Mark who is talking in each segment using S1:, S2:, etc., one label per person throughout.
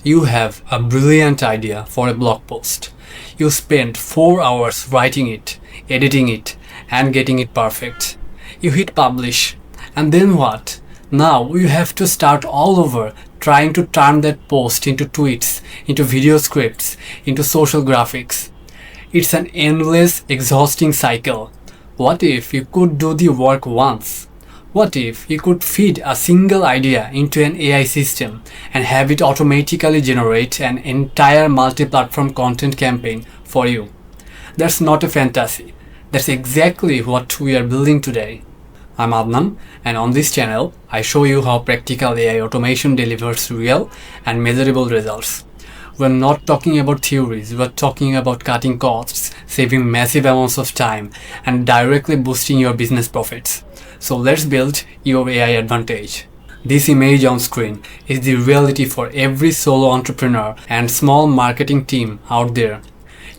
S1: You have a brilliant idea for a blog post. You spend 4 hours writing it, editing it, and getting it perfect. You hit publish. And then what? Now you have to start all over trying to turn that post into tweets, into video scripts, into social graphics. It's an endless, exhausting cycle. What if you could do the work once? What if you could feed a single idea into an AI system and have it automatically generate an entire multi-platform content campaign for you? That's not a fantasy. That's exactly what we are building today. I'm Adnan, and on this channel, I show you how practical AI automation delivers real and measurable results. We're not talking about theories, we're talking about cutting costs, saving massive amounts of time, and directly boosting your business profits. So let's build your AI advantage. This image on screen is the reality for every solo entrepreneur and small marketing team out there.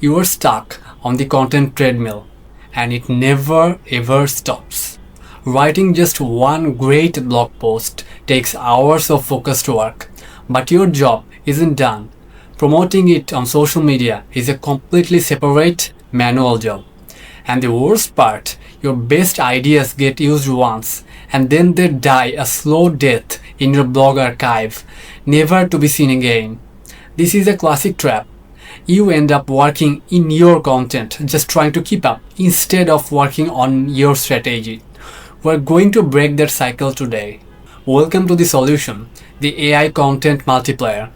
S1: You are stuck on the content treadmill, and it never ever stops. Writing just one great blog post takes hours of focused work, but your job isn't done. Promoting it on social media is a completely separate manual job. And the worst part, your best ideas get used once and then they die a slow death in your blog archive, never to be seen again. This is a classic trap. You end up working in your content, just trying to keep up, instead of working on your strategy. We're going to break that cycle today. Welcome to the solution, the AI content multiplier.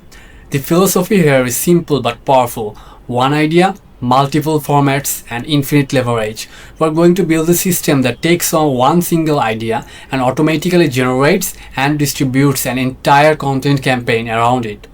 S1: The philosophy here is simple but powerful. One idea, multiple formats, and infinite leverage. We're going to build a system that takes on one single idea and automatically generates and distributes an entire content campaign around it.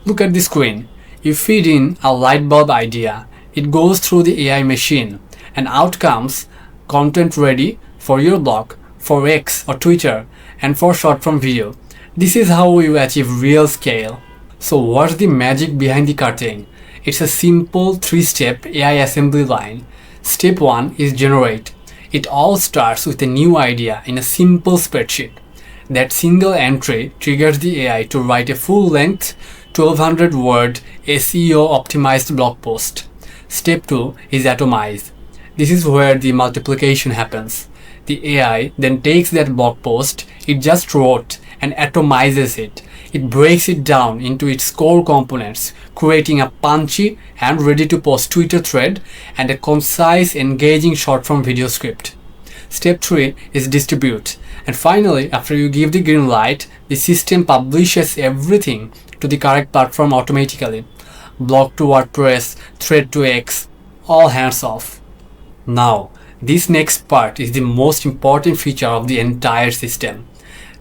S1: Look at the screen. You feed in a light bulb idea. It goes through the AI machine, and out comes content ready for your blog, for X or Twitter, and for short-form video. This is how you achieve real scale. So what's the magic behind the curtain? It's a simple 3-step AI assembly line. Step 1 is generate. It all starts with a new idea in a simple spreadsheet. That single entry triggers the AI to write a full-length 1200-word SEO-optimized blog post. Step 2 is atomize. This is where the multiplication happens. The AI then takes that blog post it just wrote and atomizes it. It breaks it down into its core components, creating a punchy and ready-to-post Twitter thread and a concise, engaging short-form video script. Step 3 is distribute. And finally, after you give the green light, the system publishes everything to the correct platform automatically. Blog to WordPress, thread to X, all hands off. Now, this next part is the most important feature of the entire system.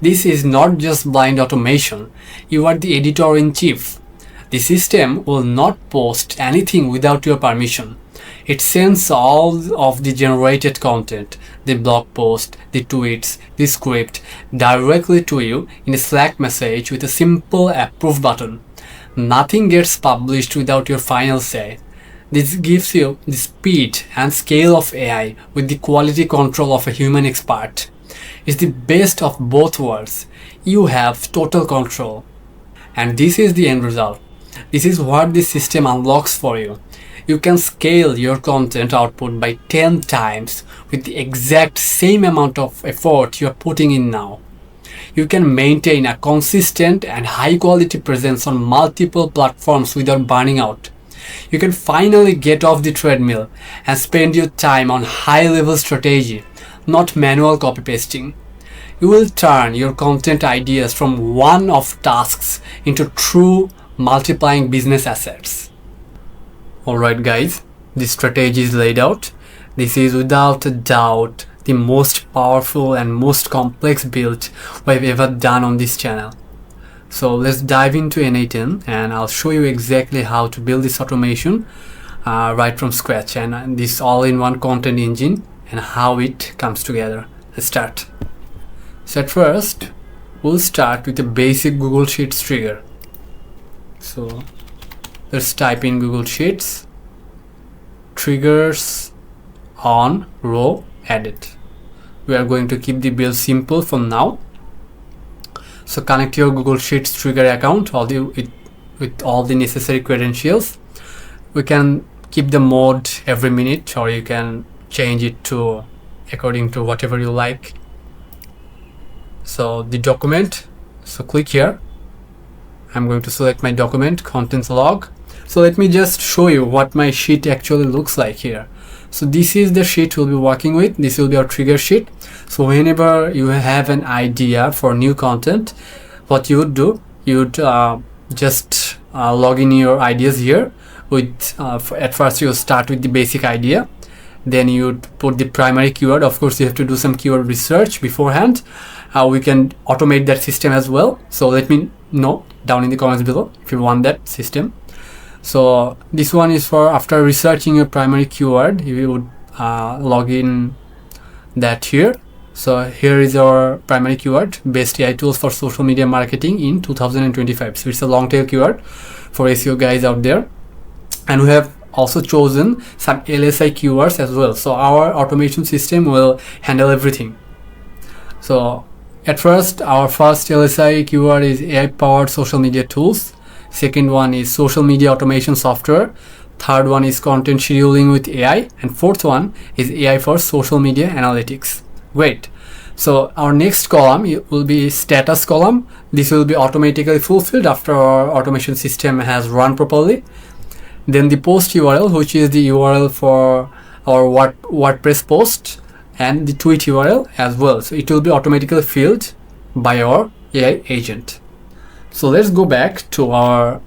S1: This is not just blind automation. You are the editor-in-chief. The system will not post anything without your permission. It sends all of the generated content, the blog post, the tweets, the script, directly to you in a Slack message with a simple approve button. Nothing gets published without your final say. This gives you the speed and scale of AI with the quality control of a human expert. It's the best of both worlds. You have total control. And this is the end result. This is what this system unlocks for you. You can scale your content output by 10 times with the exact same amount of effort you are putting in now. You can maintain a consistent and high quality presence on multiple platforms without burning out. You can finally get off the treadmill and spend your time on high level strategy, not manual copy pasting. You will turn your content ideas from one-off tasks into true multiplying business assets. Alright guys, the strategy is laid out. This is without a doubt the most powerful and most complex build we've ever done on this channel. So let's dive into n8n and I'll show you exactly how to build this automation right from scratch and this all-in-one content engine and how it comes together. Let's start. So at first, we'll start with a basic Google Sheets trigger. So let's type in Google Sheets, triggers on row edit. We are going to keep the build simple for now. So connect your Google Sheets trigger account with with all the necessary credentials. We can keep the mode every minute, or you can change it to according to whatever you like. So the document, so click here. I'm going to select my document, contents log. So let me just show you what my sheet actually looks like here. So this is the sheet we'll be working with. This will be our trigger sheet. So whenever you have an idea for new content, what you would do, you would just log in your ideas here. With at first you start with the basic idea, then you would put the primary keyword. Of course you have to do some keyword research beforehand. We can automate that system as well, so let me know down in the comments below if you want that system. So this one is for after researching your primary keyword, you would log in that here. So here is our primary keyword, best AI tools for social media marketing in 2025. So it's a long tail keyword for SEO guys out there. And we have also chosen some LSI keywords as well. So our automation system will handle everything. So at first, our first LSI keyword is AI powered social media tools. Second one is social media automation software. Third one is content scheduling with AI. And fourth one is AI for social media analytics. Great. So our next column will be status column. This will be automatically fulfilled after our automation system has run properly. Then the post URL, which is the URL for our WordPress post, and the tweet URL as well. So it will be automatically filled by our AI agent. So let's go back to our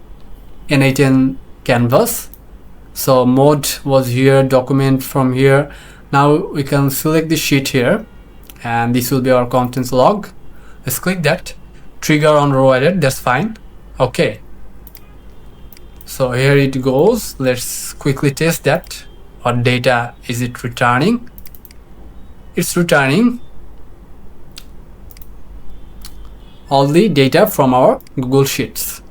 S1: n8n canvas. So mode was here, document from here. Now we can select the sheet here, and this will be our contents log. Let's click that. Trigger on row edit, that's fine. Okay. So here it goes. Let's quickly test that. What data is it returning? It's returning all the data from our Google Sheets.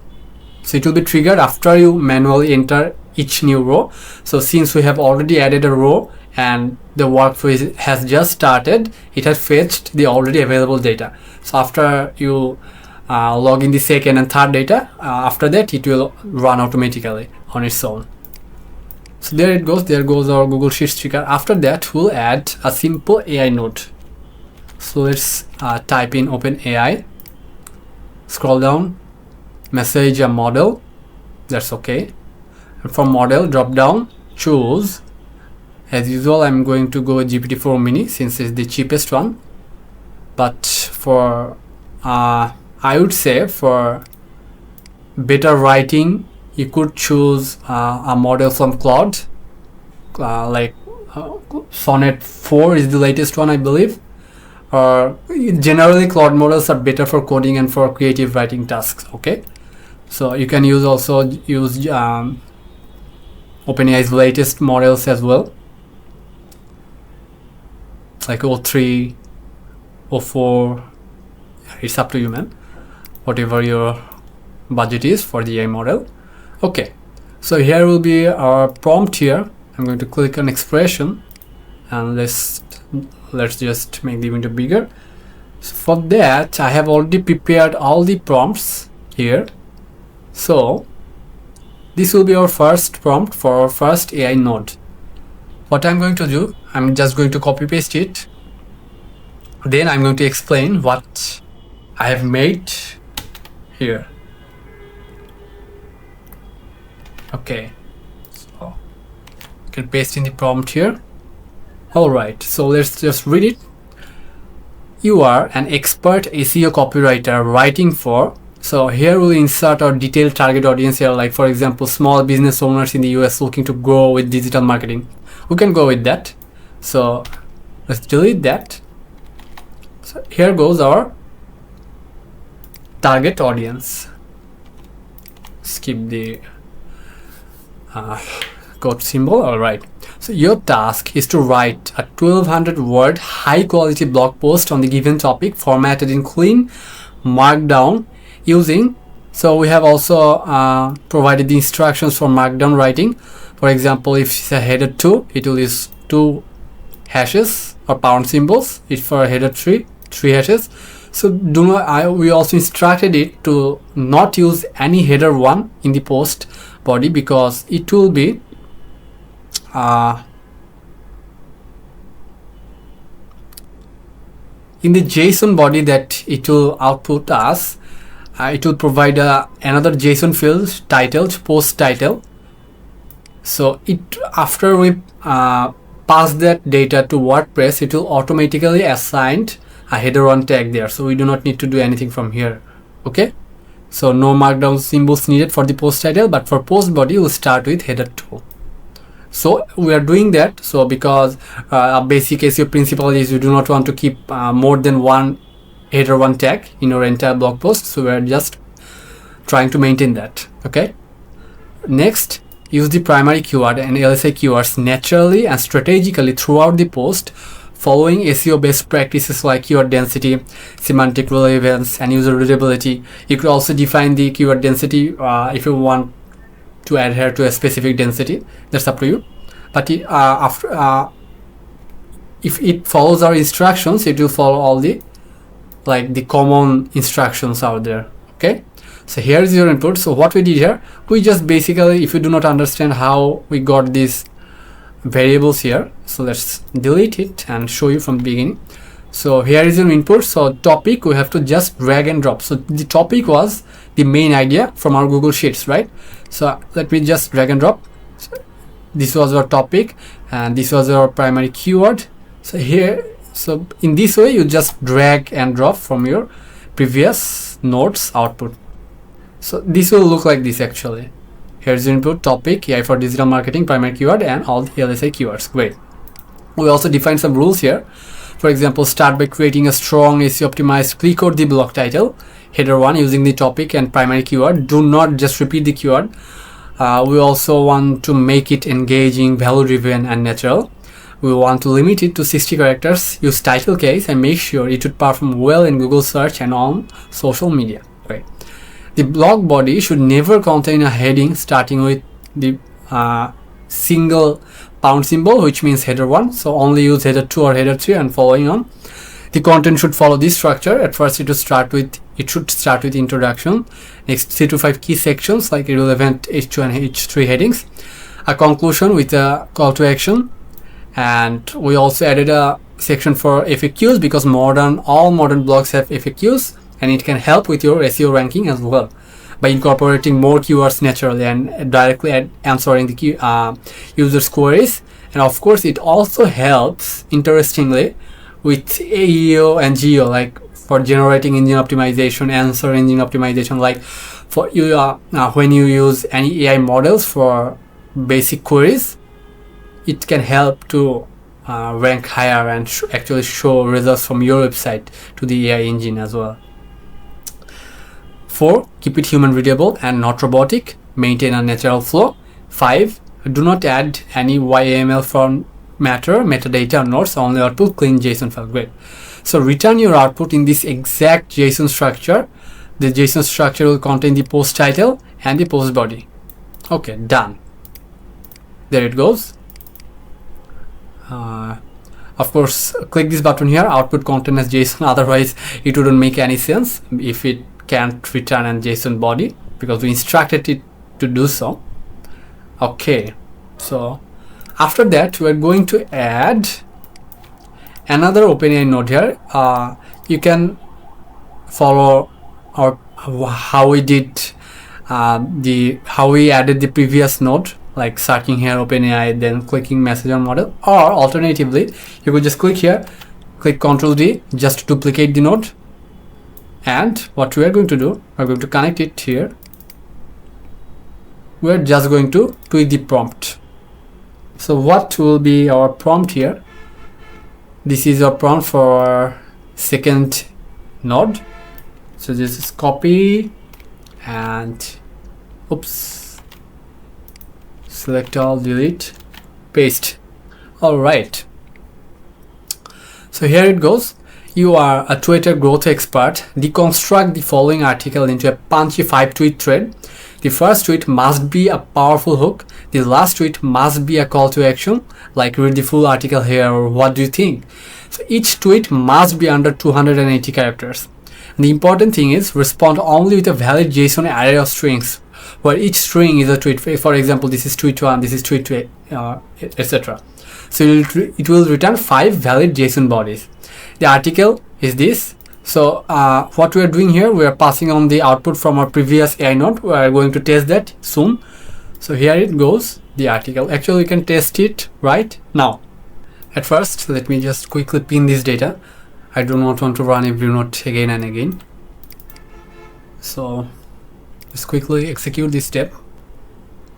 S1: So it will be triggered after you manually enter each new row. So since we have already added a row and the workflow has just started, it has fetched the already available data. So after you log in the second and third data, after that it will run automatically on its own. So there it goes, there goes our Google Sheets trigger. After that we'll add a simple AI node. So let's type in OpenAI, scroll down, message a model, that's okay. And from model drop down, choose, as usual I'm going to go with GPT-4 mini since it's the cheapest one, but for I would say for better writing you could choose a model from Claude, like Sonnet 4 is the latest one I believe, or generally Claude models are better for coding and for creative writing tasks. Okay, so you can use OpenAI's latest models as well, like O3, O4, it's up to you man, whatever your budget is for the AI model. Okay, so here will be our prompt here. I'm going to click on expression and let's just make the window bigger. So for that I have already prepared all the prompts here. So this will be our first prompt for our first AI node. What I'm going to do, I'm just going to copy paste it, then I'm going to explain what I have made here. Okay, so you can paste in the prompt here. Alright, so let's just read it. You are an expert SEO copywriter writing for, so here we'll insert our detailed target audience here, like for example small business owners in the US looking to grow with digital marketing. We can go with that. So let's delete that. So here goes our target audience. Skip the quote symbol. Alright, so your task is to write a 1200 word high quality blog post on the given topic, formatted in clean markdown using, so we have also provided the instructions for markdown writing. For example, if it's a header 2, it will use 2 hashes or pound symbols. If for a header 3, 3 hashes. So we also instructed it to not use any header 1 in the post body, because it will be in the JSON body that it will output us. It will provide another JSON field titled post title. So after we pass that data to WordPress, it will automatically assign a header 1 tag there, so we do not need to do anything from here. Okay, so no markdown symbols needed for the post title, but for post body we'll start with header 2. So we are doing that so because a basic SEO principle is you do not want to keep more than one header 1 tag in your entire blog post, so we are just trying to maintain that. Okay, next, use the primary keyword and LSI keywords naturally and strategically throughout the post, following SEO best practices like keyword density, semantic relevance, and user readability. You could also define the keyword density if you want to adhere to a specific density. That's up to you. But if it follows our instructions, it will follow all the common instructions out there. Okay, so here is your input. So what we did here, we just basically, if you do not understand how we got these variables here, so let's delete it and show you from the beginning. So here is your input. So topic, we have to just drag and drop. So the topic was the main idea from our Google Sheets, right? So let me just drag and drop. So this was our topic and this was our primary keyword. So here, so in this way you just drag and drop from your previous notes output. So this will look like this actually. Here's the input, topic, AI for digital marketing, primary keyword, and all the LSI keywords. Great. We also defined some rules here. For example, start by creating a strong SEO-optimized click-worthy blog title, header 1 using the topic and primary keyword. Do not just repeat the keyword. We also want to make it engaging, value-driven, and natural. We want to limit it to 60 characters, use title case, and make sure it would perform well in Google search and on social media. Right. The blog body should never contain a heading starting with the single pound symbol, which means header 1. So only use header 2 or header 3 and following on. The content should follow this structure. At first it should start with introduction, next 3 to 5 key sections like irrelevant H2 and H3 headings, a conclusion with a call to action, and we also added a section for FAQs because all modern blogs have FAQs, and it can help with your SEO ranking as well by incorporating more keywords naturally and directly answering the users' queries. And of course it also helps, interestingly, with AEO and GEO, like for generating engine optimization, answer engine optimization, like for you when you use any AI models for basic queries, it can help to rank higher and actually show results from your website to the AI engine as well. 4. Keep it human readable and not robotic. Maintain a natural flow. 5. Do not add any YAML formatter, metadata, or notes. Only output clean JSON file. Great. So return your output in this exact JSON structure. The JSON structure will contain the post title and the post body. Okay, done. There it goes. Of course, click this button here, output content as JSON. Otherwise it wouldn't make any sense if it can't return a JSON body, because we instructed it to do so. Okay, so after that we're going to add another OpenAI node here. You can follow how we did how we added the previous node, like searching here OpenAI, then clicking message on model, or alternatively you could just click here, click Ctrl D just to duplicate the node. And what we are going to do, we're going to connect it here. We're just going to tweak the prompt. So what will be our prompt here? This is our prompt for second node. So this is copy and oops, select all, delete, paste. All right, so here it goes. You are a Twitter growth expert. Deconstruct the following article into a punchy 5-tweet thread. The first tweet must be a powerful hook. The last tweet must be a call to action, like read the full article here or what do you think. So each tweet must be under 280 characters. The important thing is respond only with a valid JSON array of strings, where each string is a tweet. For example, this is tweet 1, this is tweet 2, etc. So it will return 5 valid JSON bodies. The article is this. So what we are doing here, we are passing on the output from our previous AI node. We are going to test that soon. So here it goes, the article. Actually, we can test it right now. At first, let me just quickly pin this data. I do not want to run every node again and again. So let's quickly execute this step.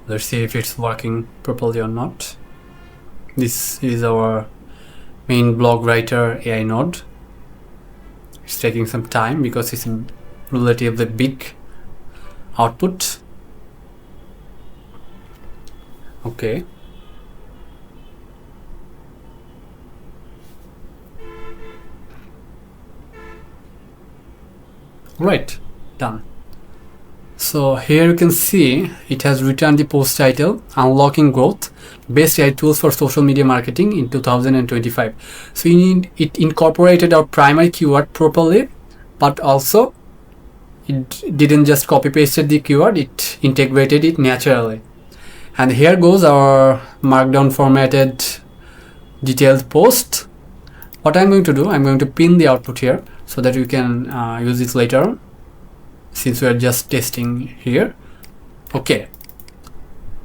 S1: Let's see if it's working properly or not. This is our main blog writer AI node. It's taking some time because it's a relatively big output. Okay. Right, done. So here you can see it has returned the post title, Unlocking Growth, Best AI Tools for Social Media Marketing in 2025. So it incorporated our primary keyword properly, but also it didn't just copy pasted the keyword, it integrated it naturally. And here goes our markdown formatted detailed post. What I'm going to do, I'm going to pin the output here so that you can use it later, since we are just testing here. Okay,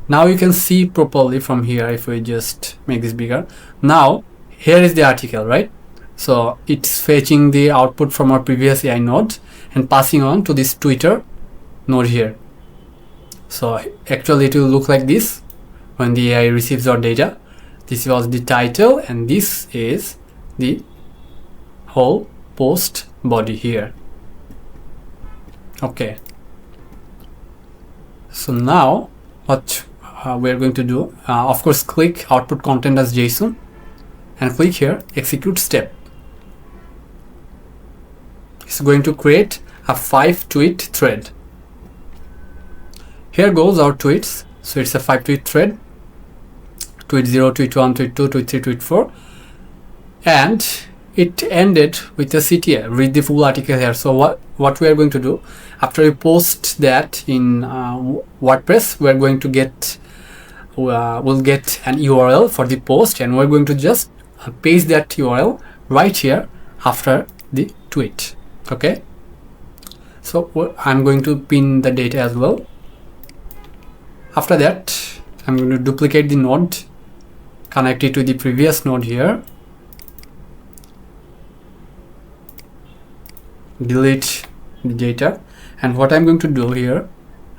S1: now you can see properly from here if we just make this bigger. Now here is the article, right? So it's fetching the output from our previous AI node and passing on to this Twitter node here. So actually it will look like this when the AI receives our data. This was the title and this is the whole post body here. Okay, so now what we're going to do, of course, click output content as JSON and click here execute step. It's going to create a 5 tweet thread. Here goes our tweets. So it's a 5 tweet thread, tweet 0, tweet 1, tweet 2, tweet 3, tweet 4, and it ended with a CTA. Read the full article here. So what we are going to do, after we post that in WordPress, we're going to get we'll get an URL for the post, and we're going to just paste that URL right here after the tweet. Okay, so I'm going to pin the data as well. After that, I'm going to duplicate the node, connect it to the previous node here, delete the data, and what I'm going to do here,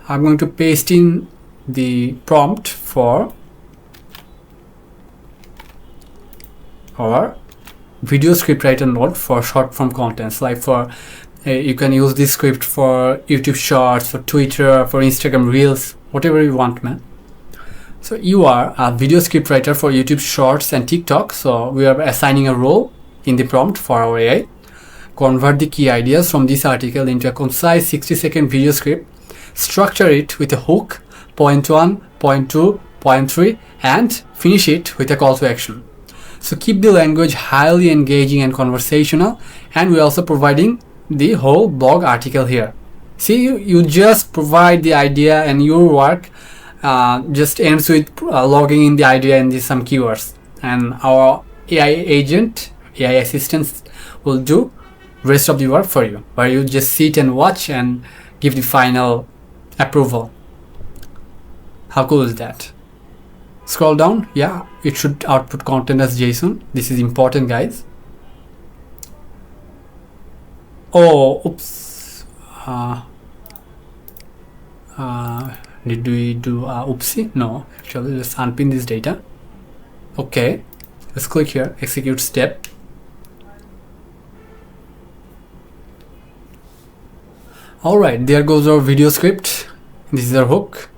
S1: I'm going to paste in the prompt for our video scriptwriter node for short form contents. Like for you can use this script for YouTube Shorts, for Twitter, for Instagram Reels, whatever you want, man. So you are a video scriptwriter for YouTube Shorts and TikTok, so we are assigning a role in the prompt for our AI. Convert the key ideas from this article into a concise 60-second video script, structure it with a hook, point 1, point 2, point 3, and finish it with a call to action. So keep the language highly engaging and conversational, and we're also providing the whole blog article here. See, you just provide the idea and your work just ends with logging in the idea and some keywords, and our AI agent, AI assistants will do rest of the work for you, where you just sit and watch and give the final approval. How cool is that? Scroll down. Yeah, it should output content as JSON. This is important, guys. Oh, oops. Did we do oopsie? No, actually, let's unpin this data. Okay, let's click here, execute step. Alright, there goes our video script. This is our hook.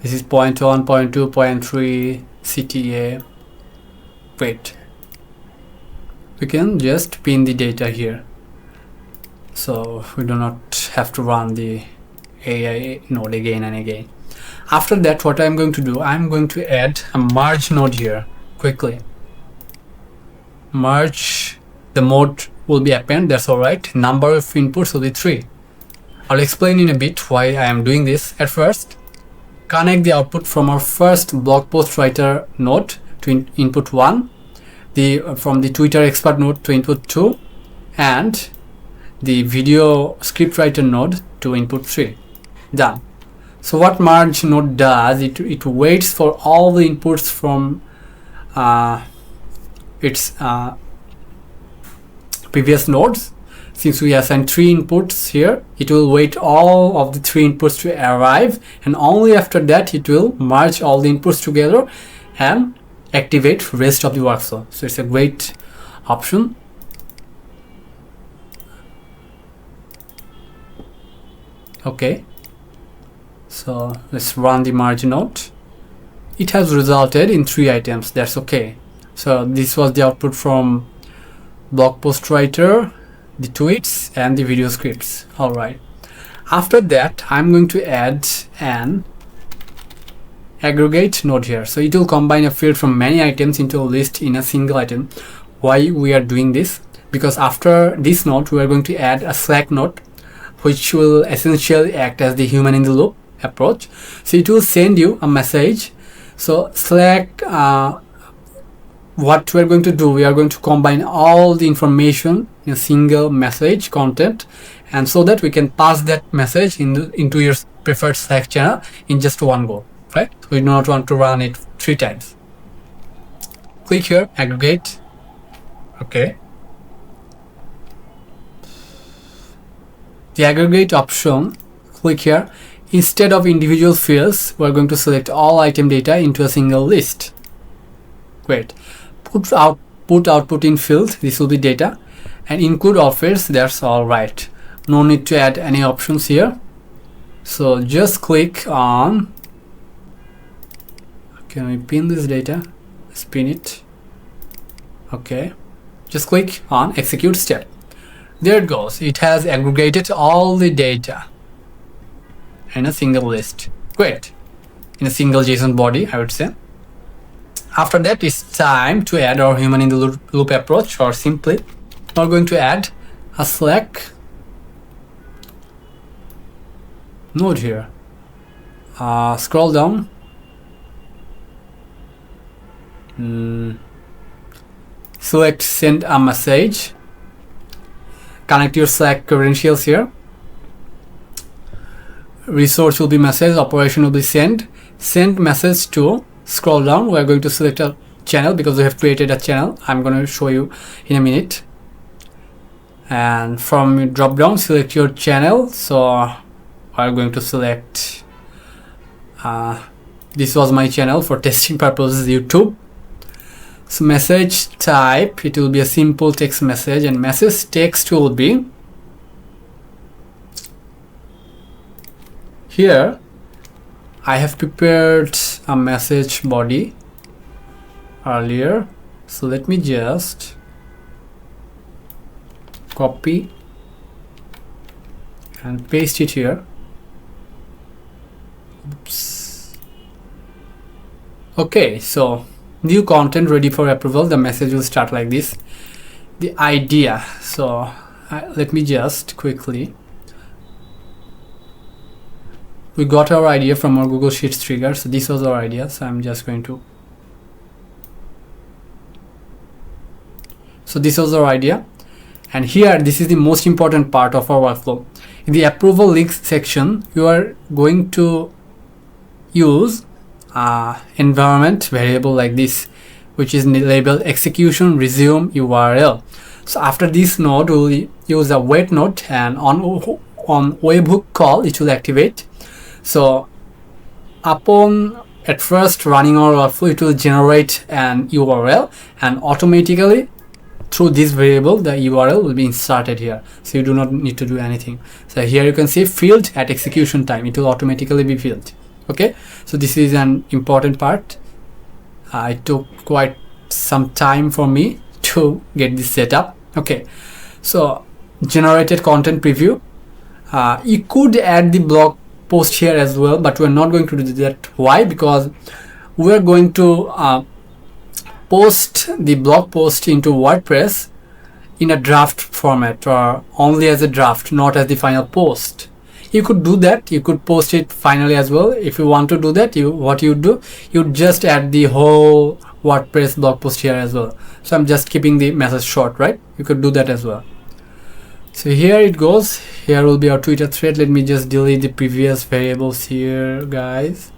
S1: This is point 1, point 2, point 3, CTA. Great. We can just pin the data here, so we do not have to run the AI node again and again. After that, what I'm going to do, I'm going to add a merge node here quickly. Merge the will be append, that's alright. Number of inputs will be 3. I'll explain in a bit why I am doing this. At first, connect the output from our first blog post writer node to input 1, from the Twitter expert node to input 2, and the video script writer node to input 3. Done. So what merge node does, it waits for all the inputs from its previous nodes. Since we assigned 3 inputs here, it will wait all of the 3 inputs to arrive, and only after that it will merge all the inputs together and activate rest of the workflow. So it's a great option. Okay, so let's run the merge node. It has resulted in 3 items. That's okay. So this was the output from blog post writer, the tweets, and the video scripts. Alright, after that I'm going to add an aggregate node here. So it will combine a field from many items into a list in a single item. Why we are doing this? Because after this node we are going to add a Slack node, which will essentially act as the human in the loop approach. So it will send you a message. So Slack, what we're going to do, we are going to combine all the information in a single message content, and so that we can pass that message into your preferred Slack channel in just one go, right? So we do not want to run it 3 times. Click here, aggregate. Okay. The aggregate option, click here. Instead of individual fields, we're going to select all item data into a single list. Great. Put output in field, this will be data, and include all fields, that's all right. No need to add any options here. So just click on, can we pin this data? Let's pin it. Okay, just click on execute step. There it goes. It has aggregated all the data in a single list. Great. In a single JSON body, I would say. After that, it's time to add our human in the loop approach, or simply we're going to add a Slack node here. Scroll down. Select send a message. Connect your Slack credentials here. Resource will be message, operation will be send. Send message to, scroll down, we are going to select a channel because we have created a channel. I'm going to show you in a minute. And from drop down, select your channel. So we are going to select, this was my channel for testing purposes, YouTube. So message type, it will be a simple text message, and message text will be here. I have prepared a message body earlier, so let me just copy and paste it here. Oops. Okay, so new content ready for approval. The message will start like this. The idea, so let me just quickly, we got our idea from our Google Sheets trigger. So this was our idea, so I'm just going to, so this was our idea, and here this is the most important part of our workflow. In the approval links section, you are going to use environment variable like this, which is labeled execution resume URL. So after this node, we'll use a wait node, and on webhook call it will activate. So upon at first running our workflow, it will generate an URL, and automatically through this variable the URL will be inserted here, so you do not need to do anything. So here you can see field at execution time, it will automatically be filled. Okay, so this is an important part. It took quite some time for me to get this set up. Okay, so generated content preview. You could add the blog post here as well, but we're not going to do that. Why? Because we're going to post the blog post into WordPress in a draft format or only as a draft, not as the final post. You could do that. You could post it finally as well. If you want to do that, what you do, you just add the whole WordPress blog post here as well. So I'm just keeping the message short, right? You could do that as well. So here it goes. Here will be our Twitter thread. Let me just delete the previous variables here, guys.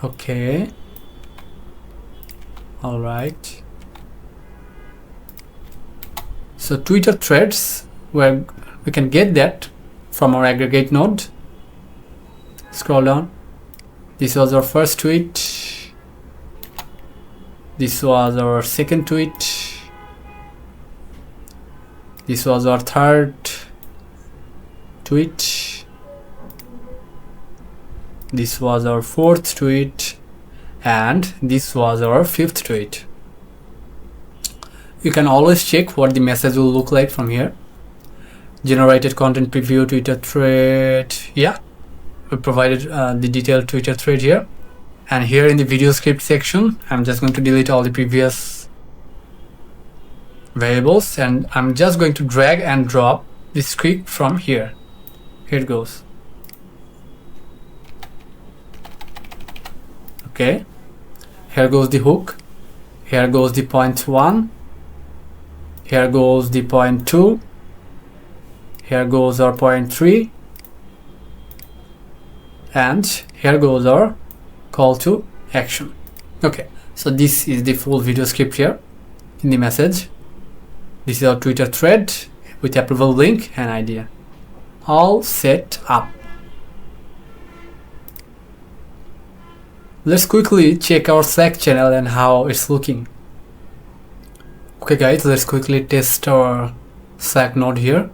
S1: Okay. All right. So Twitter threads, where we can get that from our aggregate node. Scroll down. This was our first tweet. This was our second tweet. This was our third tweet. This was our fourth tweet. And this was our fifth tweet. You can always check what the message will look like from here. Generated content preview, Twitter thread. Yeah, we provided the detailed Twitter thread here. And here in the video script section, I'm just going to delete all the previous variables, and I'm just going to drag and drop the script from here. Here it goes. Okay, here goes the hook. Here goes the point 1. Here goes the point 2. Here goes our point 3. And here goes our call to action. Okay, so this is the full video script here in the message. This is our Twitter thread with approval link and idea. All set up. Let's quickly check our Slack channel and how it's looking. Okay guys, let's quickly test our Slack node here.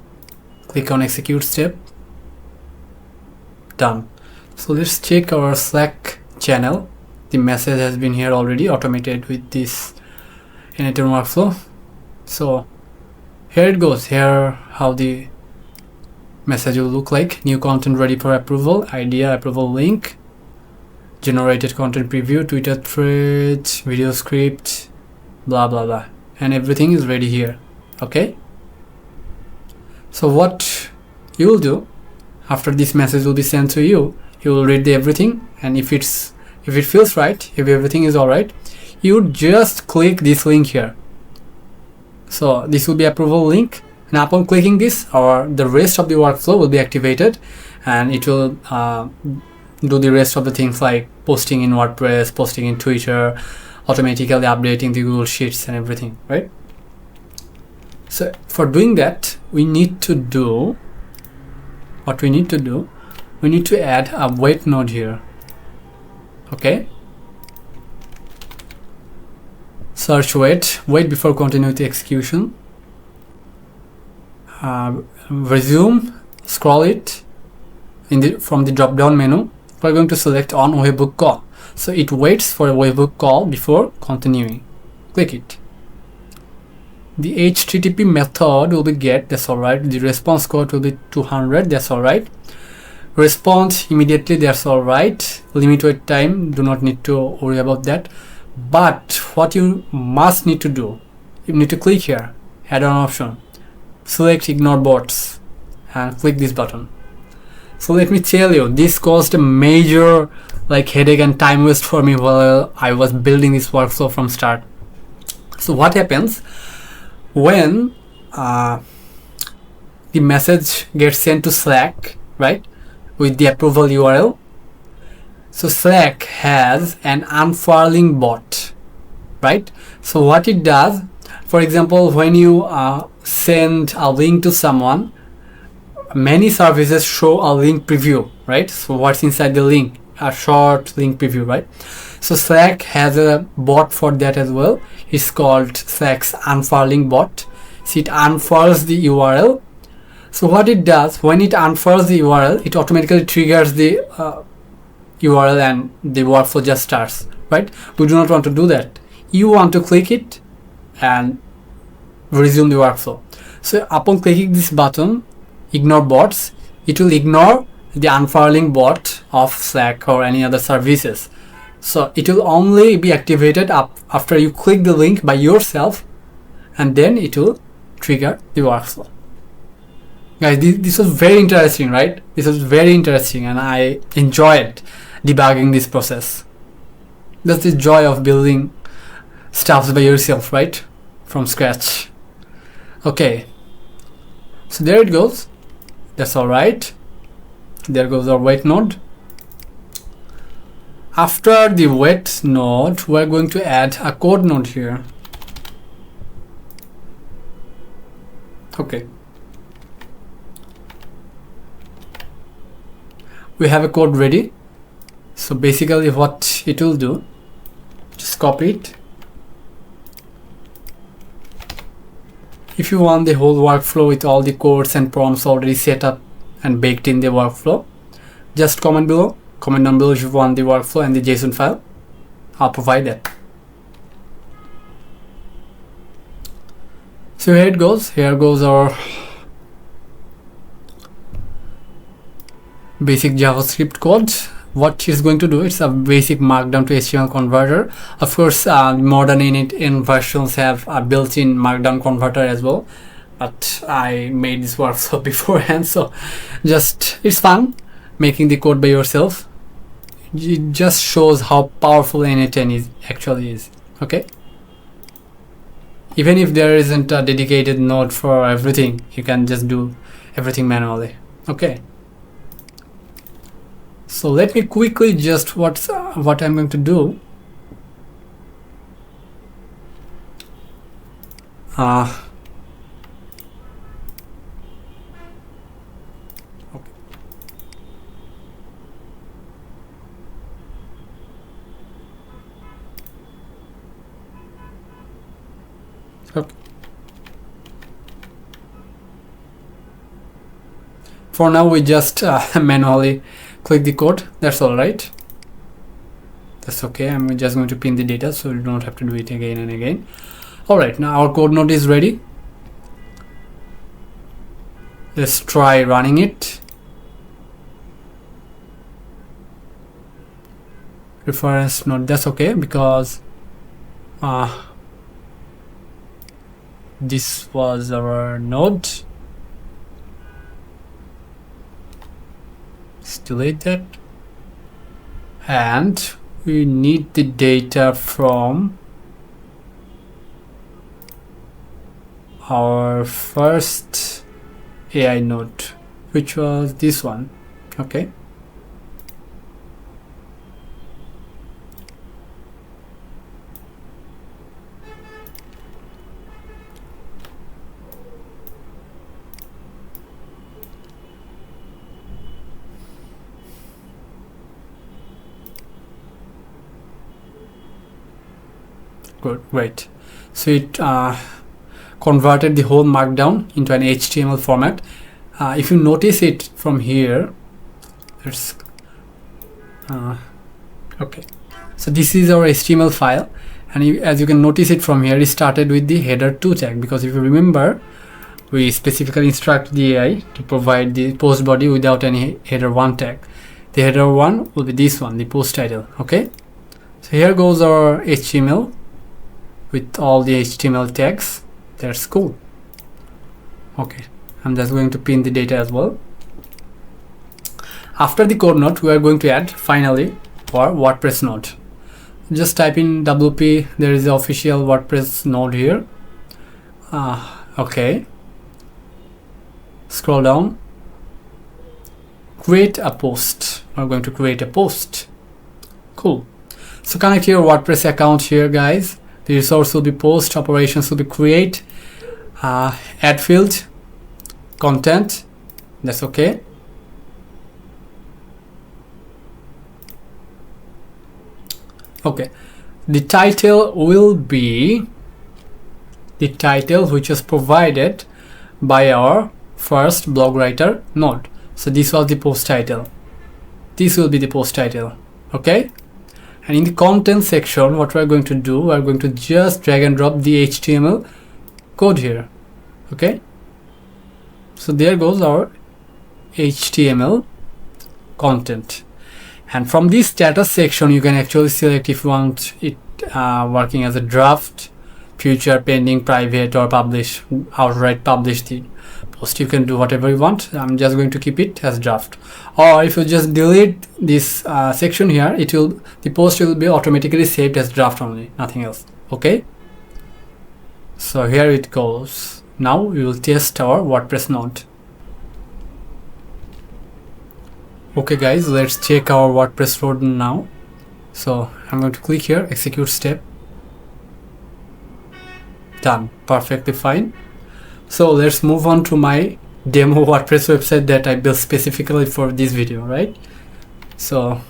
S1: Click on execute step. Done. So let's check our Slack channel. The message has been here already automated with this n8n workflow. So here it goes. Here how the message will look like. New content ready for approval, idea, approval link, generated content preview, Twitter thread, video script, blah blah blah, and everything is ready here. Okay, so what you will do after this message will be sent to you, you will read everything, and if it feels right, if everything is all right, you just click this link here. So this will be approval link, and upon clicking this, the rest of the workflow will be activated, and it will do the rest of the things like posting in WordPress, posting in Twitter, automatically updating the Google Sheets and everything, right? So for doing that, we need to add a wait node here. Okay, search wait before continue with the execution. Resume, scroll it from the drop down menu. We're going to select on webhook call, so it waits for a webhook call before continuing. Click it. The HTTP method will be get, that's alright. The response code will be 200, that's alright. Respond immediately, that's alright. Limit wait time, do not need to worry about that. But what you must need to do, you need to click here, add-on option, select ignore bots, and click this button. So let me tell you, this caused a major headache and time waste for me while I was building this workflow from start. So what happens when the message gets sent to Slack, right, with the approval URL? So Slack has an unfurling bot, right? So what it does, for example, when you send a link to someone, many services show a link preview, right? So what's inside the link? A short link preview, right? So Slack has a bot for that as well. It's called Slack's unfurling bot. So it unfurls the URL. So what it does, when it unfurls the URL, it automatically triggers the URL and the workflow just starts, right? We do not want to do that. You want to click it and resume the workflow. So upon clicking this button, ignore bots, it will ignore the unfurling bot of Slack or any other services. So it will only be activated after you click the link by yourself, and then it will trigger the workflow. Guys, this was very interesting, right? This was very interesting, and I enjoyed debugging this process. That's the joy of building stuff by yourself, right? From scratch. Okay, so there it goes. That's all right. There goes our weight node. After the weight node, we're going to add a code node here. Okay, we have a code ready. So basically what it will do, just copy it. If you want the whole workflow with all the codes and prompts already set up and baked in the workflow, just comment below. Comment down below if you want the workflow and the JSON file. I'll provide that. So here it goes. Here goes our basic JavaScript code. What it's going to do, it's a basic markdown to HTML converter. Of course, modern n8n versions have a built-in markdown converter as well, but I made this workflow beforehand, so just it's fun making the code by yourself. It just shows how powerful n8n actually is. Okay, even if there isn't a dedicated node for everything, you can just do everything manually. Okay, so let me quickly just what I'm going to do. Okay. For now, we just manually click the code. That's all right. That's okay. I'm just going to pin the data so you don't have to do it again and again. All right, now our code node is ready. Let's try running it. Reference node, that's okay, because this was our node. Let's delete that. And we need the data from our first AI node, which was this one. Okay. Good, great. So it converted the whole markdown into an HTML format. If you notice it from here, it's okay. So this is our HTML file, and as you can notice it from here, it started with the header2 tag, because if you remember, we specifically instruct the AI to provide the post body without any header1 tag. The header1 will be this one, the post title. Okay, so here goes our HTML with all the HTML tags. That's cool. Okay, I'm just going to pin the data as well. After the code node, we are going to add finally our WordPress node. Just type in WP. There is the official WordPress node here. Okay, scroll down, create a post. We're going to create a post. Cool. So connect your WordPress account here, guys. The resource will be post, operations will be create, add field, content. That's okay. Okay, the title will be the title which is provided by our first blog writer node. So this was the post title. This will be the post title. Okay. And in the content section, what we're going to do, we're going to just drag and drop the HTML code here. Okay, so there goes our HTML content. And from this status section, you can actually select if you want it working as a draft, future, pending, private, or publish, outright publish the post. You can do whatever you want. I'm just going to keep it as draft. Or if you just delete this section here, the post will be automatically saved as draft only, nothing else. Okay, so here it goes. Now we will test our WordPress node. Okay guys, let's check our WordPress node now. So I'm going to click here, execute step. Done, perfectly fine. So let's move on to my demo WordPress website that I built specifically for this video, right? So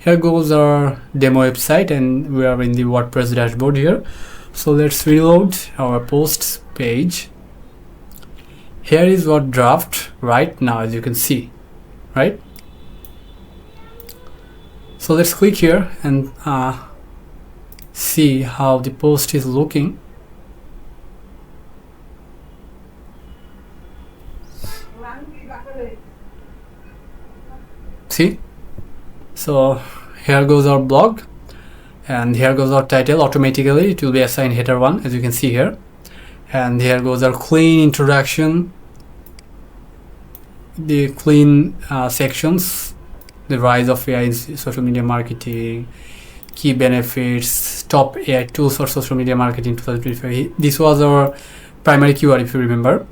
S1: here goes our demo website, and we are in the WordPress dashboard here. So let's reload our posts page. Here is what draft right now, as you can see, right? So let's click here and see how the post is looking. See, so here goes our blog, and here goes our title. Automatically it will be assigned header 1, as you can see here, and here goes our clean introduction, the clean sections, the rise of AI in social media marketing, key benefits, top AI tools for social media marketing 2025. This was our primary keyword, if you remember.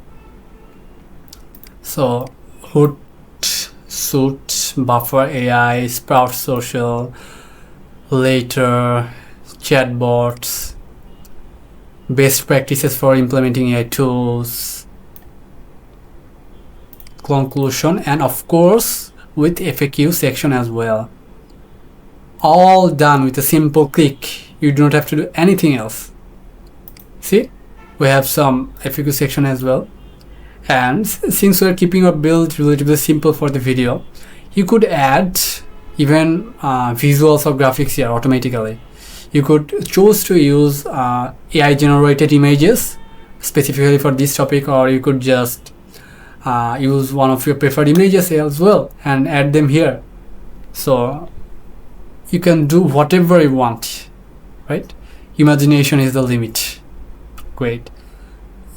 S1: So Hoot, Suit, Buffer AI, Sprout Social, later chatbots, best practices for implementing AI tools, conclusion, and of course with FAQ section as well. All done with a simple click. You do not have to do anything else. See, we have some FAQ section as well. And since we're keeping our build relatively simple for the video, you could add even visuals or graphics here automatically. You could choose to use AI generated images specifically for this topic, or you could just use one of your preferred images as well and add them here. So you can do whatever you want, right? Imagination is the limit. Great.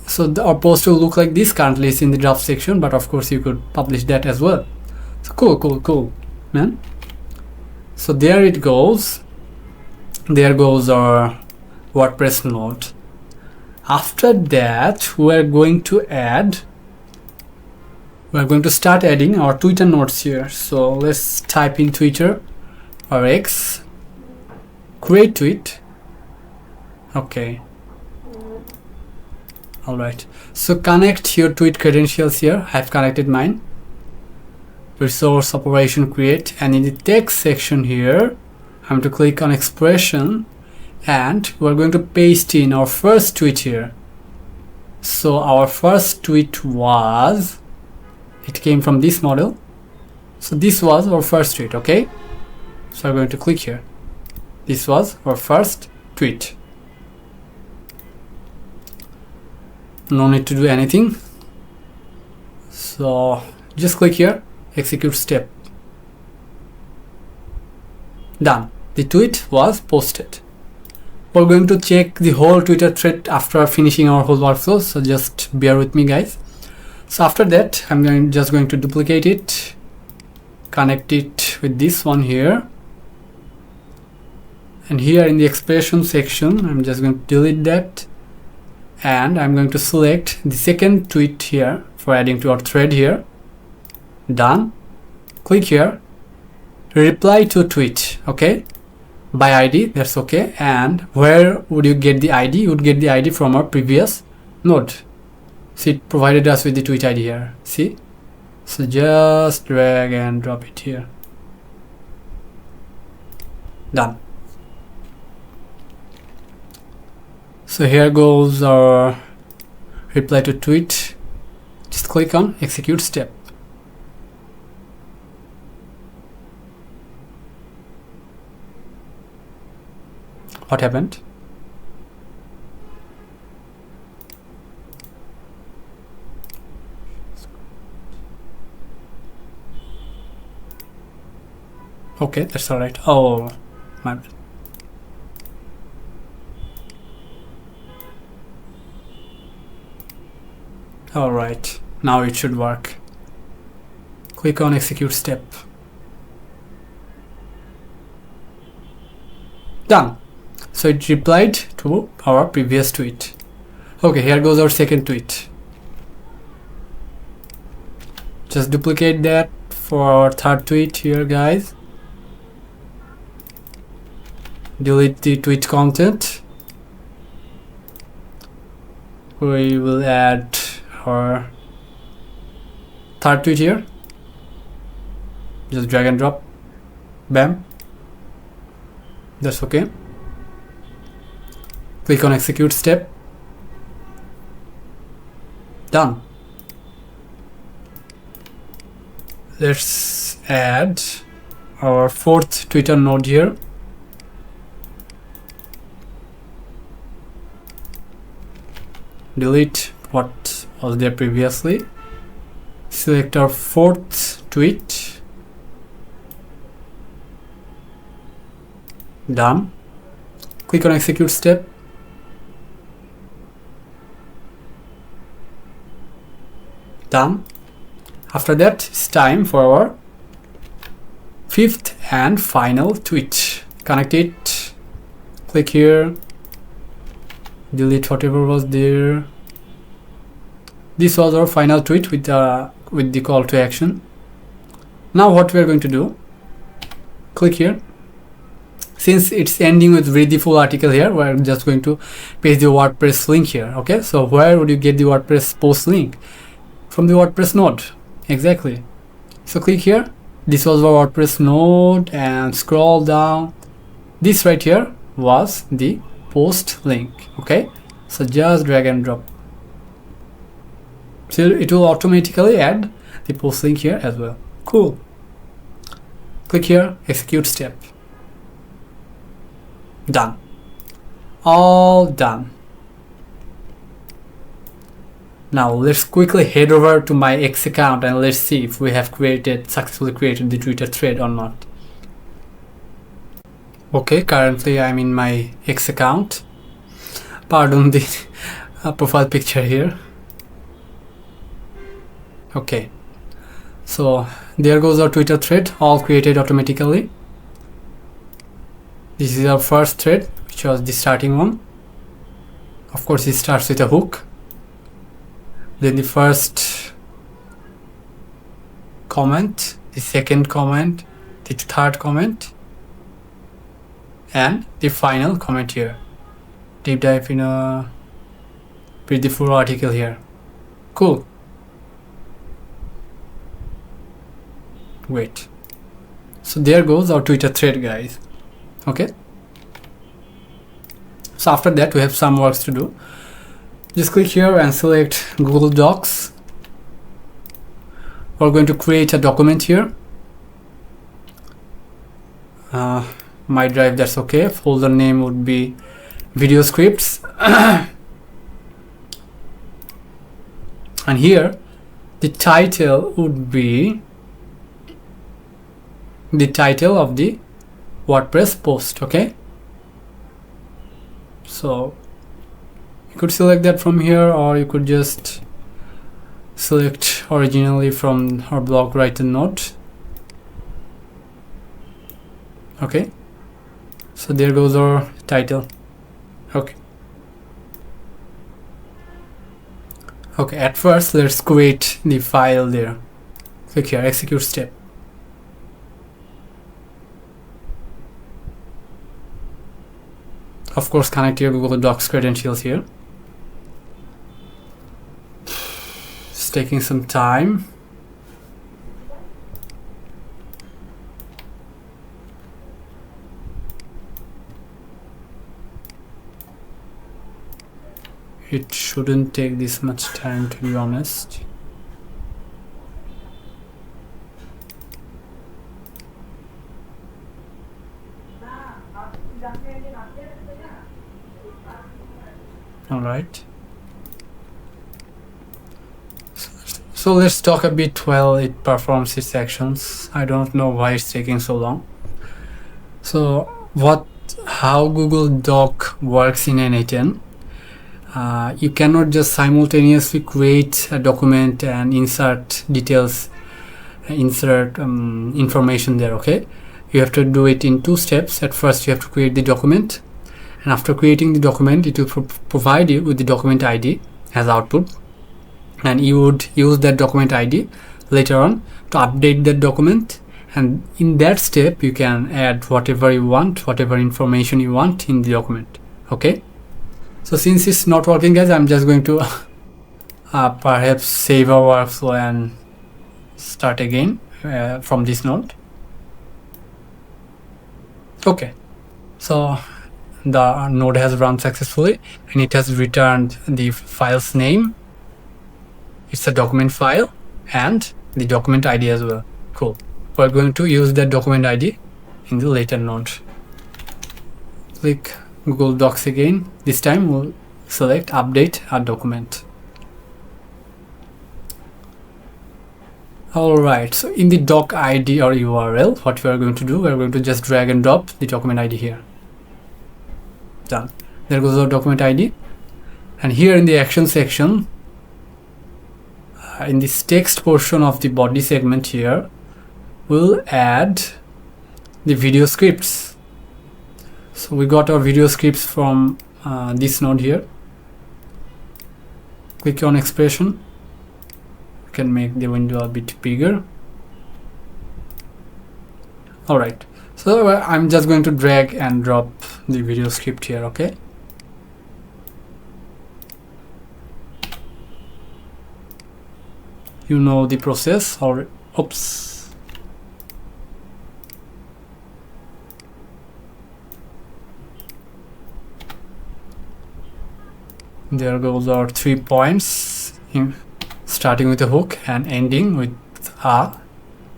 S1: So our post will look like this. Currently it's in the draft section, but of course you could publish that as well. So cool, man. So there it goes. There goes our WordPress node. After that, we're going to start adding our Twitter nodes here. So let's type in Twitter or X, create tweet. Okay. Alright, so connect your tweet credentials here. I've connected mine. Resource operation create, and in the text section here I'm going to click on expression, and we're going to paste in our first tweet here. So our first tweet it came from this model. So this was our first tweet, okay? So I'm going to click here. This was our first tweet. No need to do anything. So just click here, execute step. Done. The tweet was posted. We're going to check the whole Twitter thread after finishing our whole workflow, so just bear with me guys. So after that I'm just going to duplicate it, connect it with this one here, and here in the expression section I'm just going to delete that, and I'm going to select the second tweet here for adding to our thread here. Done. Click here, reply to tweet, okay, by ID, that's okay. And where would you get the ID? You would get the ID from our previous node. See, it provided us with the tweet ID here, see? So just drag and drop it here. Done. So here goes our reply to tweet. Just click on execute step. What happened? Okay, that's all right. Oh, my bad. Alright, now it should work. Click on execute step. Done. So it replied to our previous tweet. Okay, here goes our second tweet. Just duplicate that for our third tweet here, guys. Delete the tweet content. We will add our third tweet here. Just drag and drop. Bam. That's okay. Click on execute step. Done. Let's add our fourth Twitter node here. Delete what was there previously. Select our fourth tweet. Done. Click on execute step. Done. After that, it's time for our fifth and final tweet. Connect it. Click here. Delete whatever was there. This was our final tweet with the call to action. Now what we are going to do, click here. Since it's ending with read the full article here, we're just going to paste the WordPress link here. Okay, so where would you get the WordPress post link? From the WordPress node. Exactly. So click here. This was our WordPress node and scroll down. This right here was the post link. Okay, so just drag and drop. So it will automatically add the post link here as well. Cool. Click here, execute step. Done. All done. Now let's quickly head over to my X account and let's see if we have successfully created the Twitter thread or not. Okay, currently I'm in my X account. Pardon the profile picture here. Okay, so there goes our Twitter thread, all created automatically. This is our first thread, which was the starting one. Of course, it starts with a hook. Then the first comment, the second comment, the third comment, and the final comment here. Deep dive in a pretty full article here. Cool. Wait. So there goes our Twitter thread, guys. Okay. So after that, we have some works to do. Just click here and select Google Docs. We're going to create a document here. My drive, that's okay. Folder name would be video scripts. And here the title would be the title of the WordPress post. Okay, so you could select that from here, or you could just select originally from our blog writer note. Okay, so there goes our title. Okay, at first let's create the file there. Click here, execute step. Of course, connect your Google Docs credentials here. It's taking some time. It shouldn't take this much time, to be honest. All right. So let's talk a bit while it performs its actions. I don't know why it's taking so long. So how Google Doc works in n8n. You cannot just simultaneously create a document and insert details, insert information there. Okay, you have to do it in 2 steps. At first you have to create the document, and after creating the document it will provide you with the document ID as output, and you would use that document ID later on to update that document, and in that step you can add whatever you want, whatever information you want in the document. Okay, so since it's not working, guys, I'm just going to perhaps save our workflow and start again from this node. Okay, so the node has run successfully and it has returned the file's name. It's a document file and the document ID as well. Cool. We're going to use that document ID in the later node. Click Google Docs again. This time we'll select update our document. Alright, so in the doc ID or URL, what we are going to do, we're going to just drag and drop the document ID here. Done. There goes our document ID. And here in the action section, in this text portion of the body segment here, we'll add the video scripts. So we got our video scripts from this node here. Click on expression. You can make the window a bit bigger. Alright, so I'm just going to drag and drop the video script here. Okay, you know the process, or oops, there goes our 3 points, starting with a hook and ending with a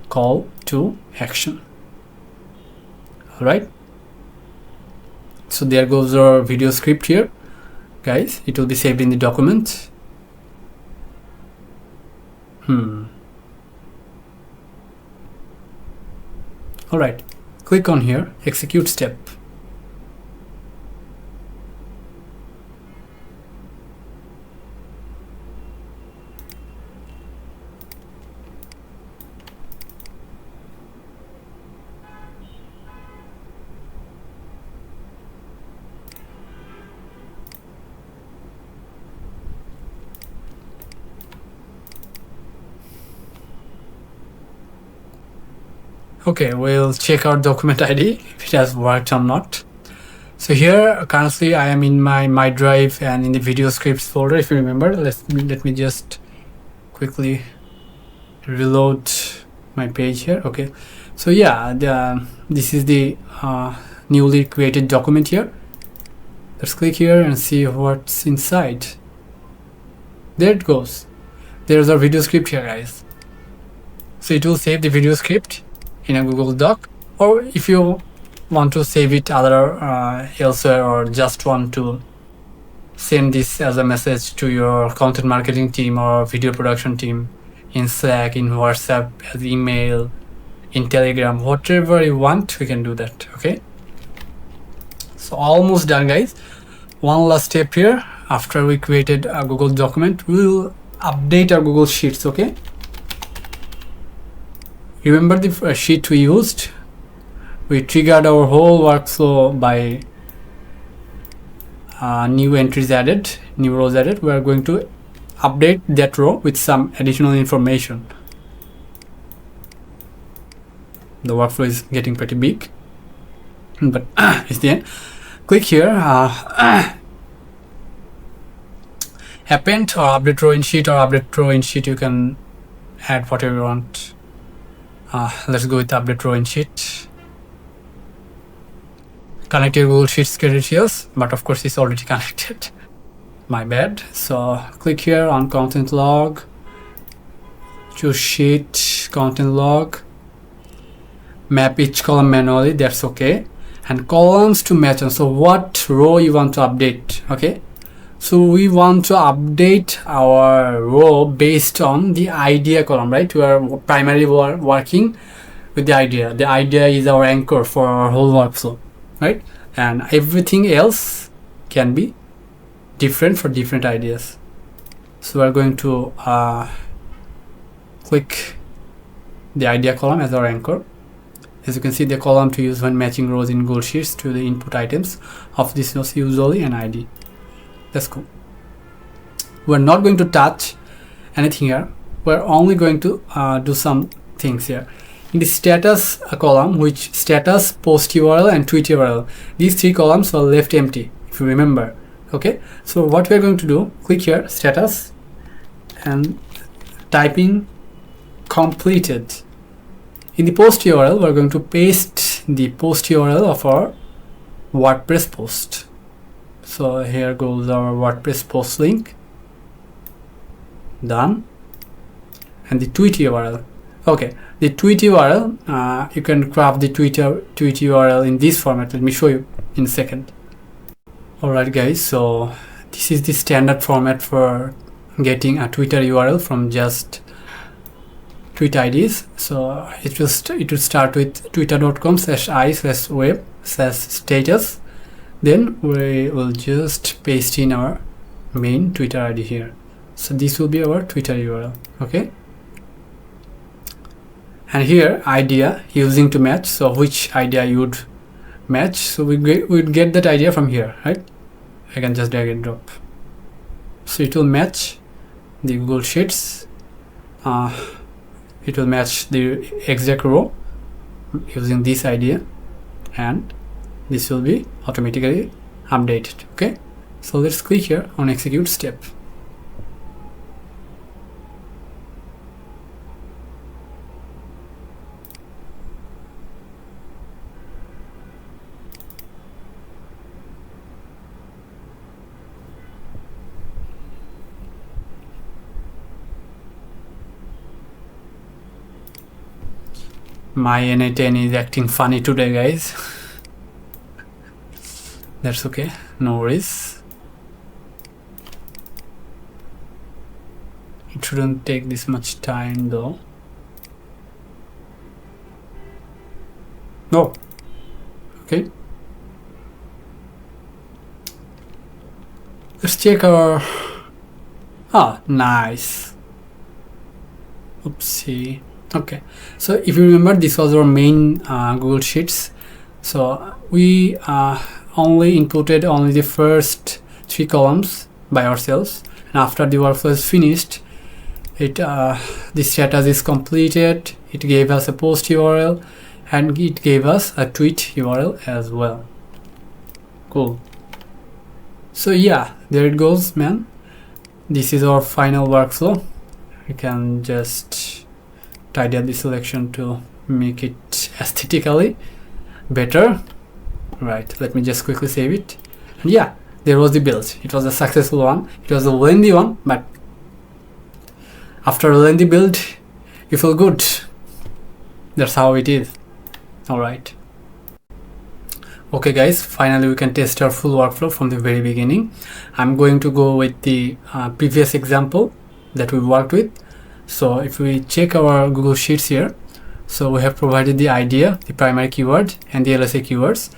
S1: call to action. Alright, so there goes our video script here, guys. It will be saved in the document. Alright, click on here, execute step. Okay, we'll check out document ID if it has worked or not. So here currently I am in my drive and in the video scripts folder. If you remember, let me just quickly reload my page here. Okay, so yeah, this is the newly created document here. Let's click here and see what's inside. There it goes. There's our video script here, guys. So it will save the video script in a Google Doc, or if you want to save it elsewhere, or just want to send this as a message to your content marketing team or video production team in Slack, in WhatsApp, as email, in Telegram, whatever you want, we can do that. Okay, so almost done, guys. One last step here. After we created a Google document, we will update our Google Sheets. Okay, remember the sheet we used? We triggered our whole workflow by new entries added, new rows added. We are going to update that row with some additional information. The workflow is getting pretty big, but it's the end. Click here, append or update row in sheet, or update row in sheet. You can add whatever you want. Let's go with update row in sheet. Connect your Google Sheets credentials, but of course it's already connected. My bad. So click here on content log, choose sheet, content log, map each column manually, that's okay, and columns to match on. So what row you want to update? Okay, so we want to update our row based on the idea column, right? We are primarily working with the idea. The idea is our anchor for our whole workflow, right? And everything else can be different for different ideas. So we're going to click the idea column as our anchor. As you can see, the column to use when matching rows in Google Sheets to the input items of this was usually an ID. That's cool. We're not going to touch anything here. We're only going to do some things here. In the status column, which status, post URL and tweet URL, these three columns were left empty, if you remember. Okay, so what we're going to do, click here, status, and typing completed. In the post URL, we're going to paste the post URL of our WordPress post. So here goes our WordPress post link. Done. And the tweet URL. Okay, the tweet URL, you can craft the tweet URL in this format. Let me show you in a second. Alright guys, so this is the standard format for getting a Twitter URL from just tweet IDs. So it will start with twitter.com/i/web/status. Then we will just paste in our main Twitter ID here. So this will be our Twitter URL. Okay, and here idea using to match. So which idea you would match? So we'd get that idea from here, right? I can just drag and drop. So it will match the Google Sheets. It will match the exact row using this idea, and this will be automatically updated. Okay, so let's click here on execute step. My n8n is acting funny today, guys. That's okay, no worries. It shouldn't take this much time though. No. Okay. Let's check our... nice. Oopsie. Okay, so if you remember, this was our main Google Sheets. So we only inputted only the first three columns by ourselves, and after the workflow is finished, the status is completed. It gave us a post URL and it gave us a tweet URL as well. Cool. So yeah, there it goes, man. This is our final workflow. We can just tidy up the selection to make it aesthetically better. Right, let me just quickly save it. And yeah, there was the build. It was a successful one. It was a lengthy one, but after a lengthy build, you feel good. That's how it is. Alright. Okay guys, finally we can test our full workflow from the very beginning. I'm going to go with the previous example that we worked with. So if we check our Google Sheets here, so we have provided the idea, the primary keyword, and the LSA keywords.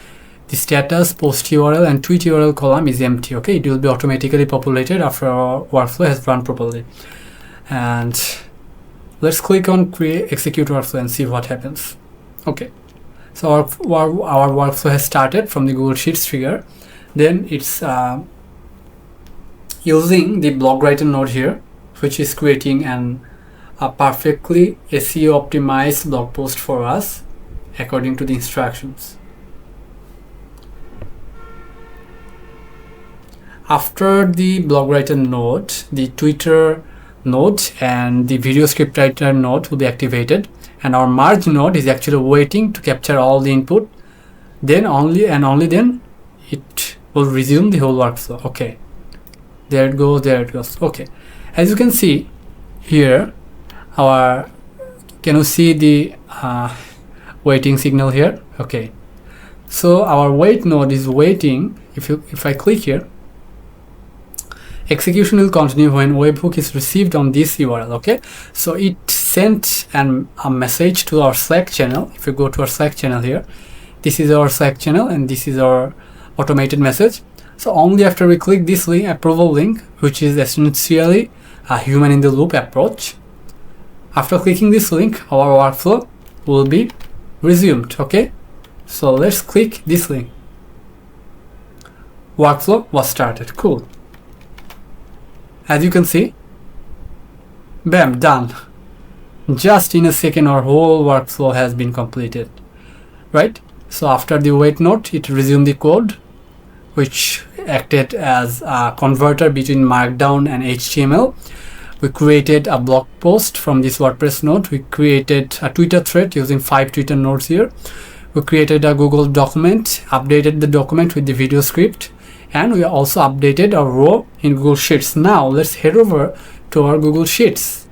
S1: The status, post URL, and tweet URL column is empty. Okay, it will be automatically populated after our workflow has run properly. And let's click on create execute workflow and see what happens. Okay, so our workflow has started from the Google Sheets trigger. Then it's using the blog writer node here, which is creating a perfectly SEO optimized blog post for us according to the instructions. After the blog writer node, the Twitter node and the video script writer node will be activated, and our merge node is actually waiting to capture all the input. Then only then it will resume the whole workflow. Okay, there it goes, there it goes. Okay, as you can see here, can you see the waiting signal here? Okay, so our wait node is waiting. If I click here, execution will continue when webhook is received on this URL. Okay, so it sent a message to our Slack channel. If you go to our Slack channel here, this is our Slack channel and this is our automated message. So only after we click this link, approval link, which is essentially a human in the loop approach, after clicking this link, our workflow will be resumed. Okay, so let's click this link. Workflow was started. Cool. As you can see, bam, done. Just in a second our whole workflow has been completed, right? So after the wait note, it resumed the code, which acted as a converter between Markdown and HTML. We created a blog post from this WordPress node. We created a Twitter thread using 5 Twitter nodes here. We created a Google document, updated the document with the video script, and we also updated our row in Google Sheets. Now let's head over to our Google Sheets.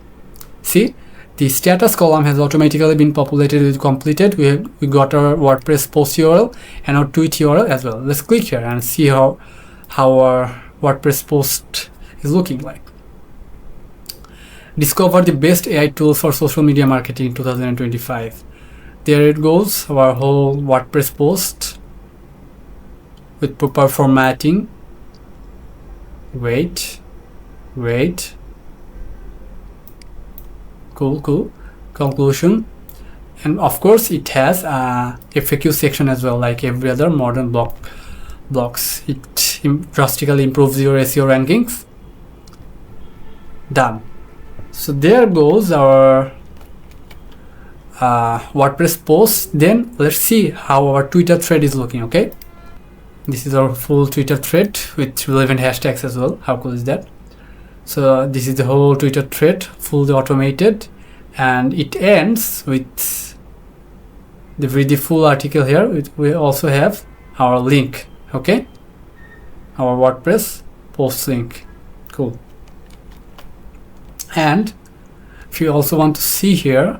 S1: See, the status column has automatically been populated with completed. We got our WordPress post URL and our tweet URL as well. Let's click here and see how our WordPress post is looking like. Discover the best AI tools for social media marketing in 2025. There it goes, our whole WordPress post with proper formatting. Wait. Cool. Conclusion. And of course it has a FAQ section as well, like every other modern blogs. It drastically improves your SEO rankings. Done. So there goes our WordPress post. Then let's see how our Twitter thread is looking. Okay, this is our full Twitter thread with relevant hashtags as well. How cool is that? So this is the whole Twitter thread, fully automated, and it ends with the full article here. We also have our link. Okay, our WordPress post link. Cool. And if you also want to see here,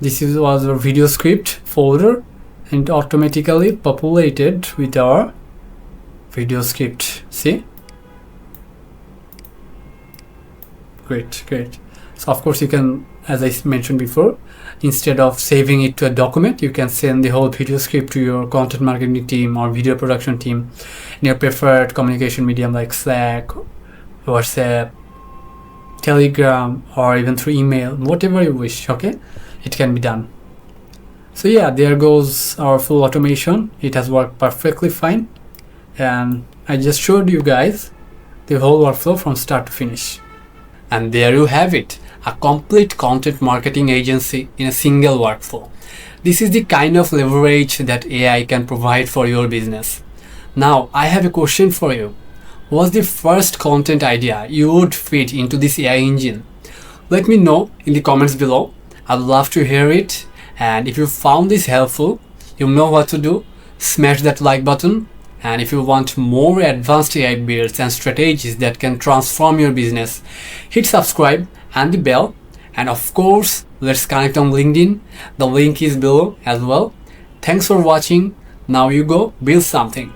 S1: this was our video script folder, and automatically populated with our video script. See, great. So of course you can, as I mentioned before, instead of saving it to a document, you can send the whole video script to your content marketing team or video production team in your preferred communication medium like Slack, WhatsApp, Telegram, or even through email, whatever you wish. Okay, it can be done. So yeah, there goes our full automation. It has worked perfectly fine, and I just showed you guys the whole workflow from start to finish. And there you have it, a complete content marketing agency in a single workflow. This is the kind of leverage that AI can provide for your business. Now I have a question for you. What's the first content idea you would fit into this AI engine? Let me know in the comments below. I'd love to hear it. And if you found this helpful, you know what to do. Smash that like button. And if you want more advanced AI builds and strategies that can transform your business, hit subscribe and the bell. And of course, let's connect on LinkedIn. The link is below as well. Thanks for watching. Now you go build something.